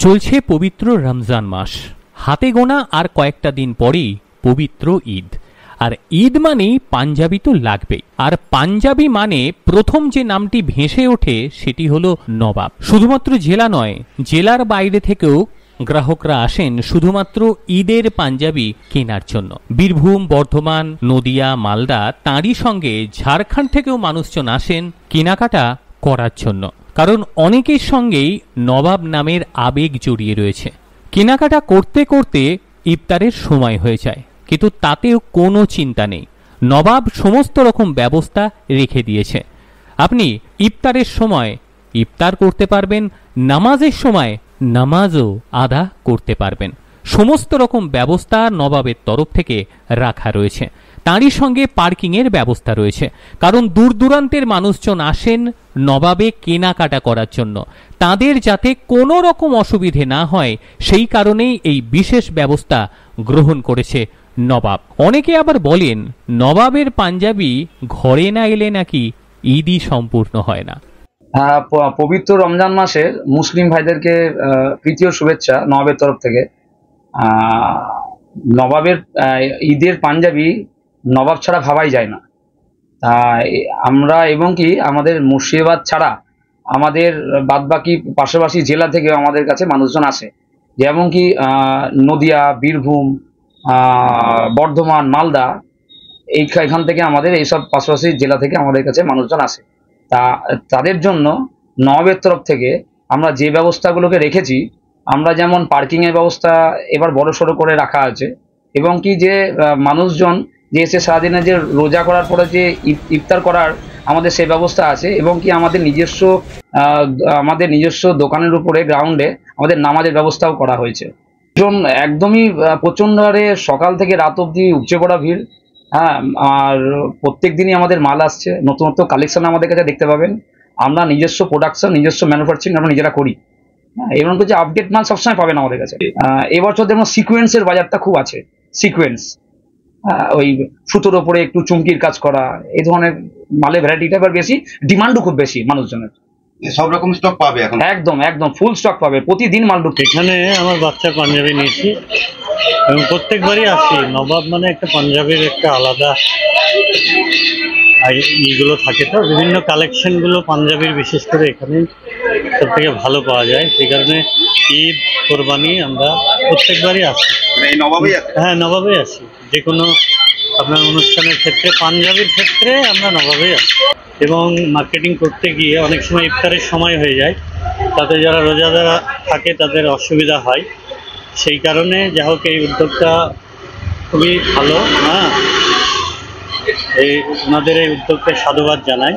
চলছে পবিত্র রমজান মাস। হাতে গোনা আর কয়েকটা দিন পরেই পবিত্র ঈদ। আর ঈদ মানেই পাঞ্জাবি তো লাগবেই। আর পাঞ্জাবি মানে প্রথম যে নামটি ভেসে ওঠে সেটি হলো নবাব। শুধুমাত্র জেলা নয়, জেলার বাইরে থেকেও গ্রাহকরা আসেন শুধুমাত্র ঈদের পাঞ্জাবি কেনার জন্য। বীরভূম, বর্ধমান, নদিয়া, মালদা, তাঁরই সঙ্গে ঝাড়খণ্ড থেকেও মানুষজন আসেন কেনাকাটা করার জন্য। কারণ অনেকের সঙ্গেই নবাব নামের আবেগ জড়িয়ে রয়েছে। কেনাকাটা করতে করতে ইফতারের সময় হয়ে যায়, কিন্তু তাতেও কোনো চিন্তা নেই, নবাব সমস্ত রকম ব্যবস্থা রেখে দিয়েছে। আপনি ইফতারের সময় ইফতার করতে পারবেন, নামাজের সময় নামাজও আদা করতে পারবেন। সমস্ত রকম ব্যবস্থা নবাবের তরফ থেকে রাখা রয়েছে। তারই সঙ্গে পার্কিংয়ের ব্যবস্থা রয়েছে, কারণ দূর দূরান্তের মানুষজন আসেন নবাবে কেনাকাটা করার জন্য। তাদের যাতে কোনো রকম অসুবিধে না হয় সেই কারণেই এই বিশেষ ব্যবস্থা গ্রহণ করেছে নবাব। অনেকে আবার বলেন নবাবের পাঞ্জাবি ঘরে না এলে নাকি ঈদই সম্পূর্ণ হয় না। পবিত্র রমজান মাসে মুসলিম ভাইদেরকে প্রীতীয় শুভেচ্ছা নবাবের তরফ থেকে। নবাবের ঈদের পাঞ্জাবি নবাব ছাড়া ভাবাই যায় না। আমরা এবং কি আমাদের মুর্শিদাবাদ ছাড়া আমাদের বাদবাকি পাশাপাশি জেলা থেকে আমাদের কাছে মানুষজন আসে, যেমন কি নদিয়া, বীরভূম, বর্ধমান, মালদা, এখান থেকে আমাদের এইসব পাশাপাশি জেলা থেকে আমাদের কাছে মানুষজন আসে। তাদের জন্য নবাবের তরফ থেকে আমরা যে ব্যবস্থাগুলোকে রেখেছি, আমরা যেমন পার্কিংয়ের ব্যবস্থা এবার বড়সড় করে রাখা আছে, এবং কি যে মানুষজন যে এসে সারাদিনে যে রোজা করার পরে যে ইফতার করার আমাদের সেই ব্যবস্থা আছে, এবং কি আমাদের নিজস্ব দোকানের উপরে গ্রাউন্ডে আমাদের নামাজের ব্যবস্থাও করা হয়েছে। একদমই প্রচণ্ড হারে সকাল থেকে রাত অবধি উপচে পড়া ভিড়। আর প্রত্যেক দিনই আমাদের মাল আসছে, নতুন কালেকশন আমাদের কাছে দেখতে পাবেন। আমরা নিজস্ব প্রোডাকশন, নিজস্ব ম্যানুফ্যাকচারিং আমরা নিজেরা করি। এবং কিছু আপডেট মাল সবসময় পাবেন আমাদের কাছে। এবছর যেমন সিকোয়েন্সের বাজারটা খুব আছে। সিকোয়েন্স, ওই সুতোর ওপরে একটু চুমকির কাজ করা, এই ধরনের মালের ভ্যারাইটিটা এবার বেশি, ডিমান্ডও খুব বেশি মানুষজনের। সব রকম স্টক পাবে এখন? একদম একদম ফুল স্টক পাবে, প্রতিদিন মাল ঢুকছে। এখানে আমার বাচ্চার পাঞ্জাবি নিয়েছি এবং প্রত্যেকবারই আসি। নবাব মানে একটা পাঞ্জাবির একটা আলাদা ইগুলো থাকে, তো বিভিন্ন কালেকশনগুলো পাঞ্জাবির বিশেষ করে এখানে সব থেকে ভালো পাওয়া যায়। সেই কারণে ঈদ, কোরবানি আমরা প্রত্যেকবারই আসি। হ্যাঁ, নবাবেই আসি। যে কোনো আপনার অনুষ্ঠানের ক্ষেত্রে, পাঞ্জাবির ক্ষেত্রে আমরা নবাবেই আসি। এবং মার্কেটিং করতে গিয়ে অনেক সময় ইফতারের সময় হয়ে যায়, তাতে যারা রোজাদার থাকে তাদের অসুবিধা হয়। সেই কারণে যা হোক এই উদ্যোগটা খুবই ভালো। ওনাদের এই উদ্যোগকে সাধুবাদ জানাই।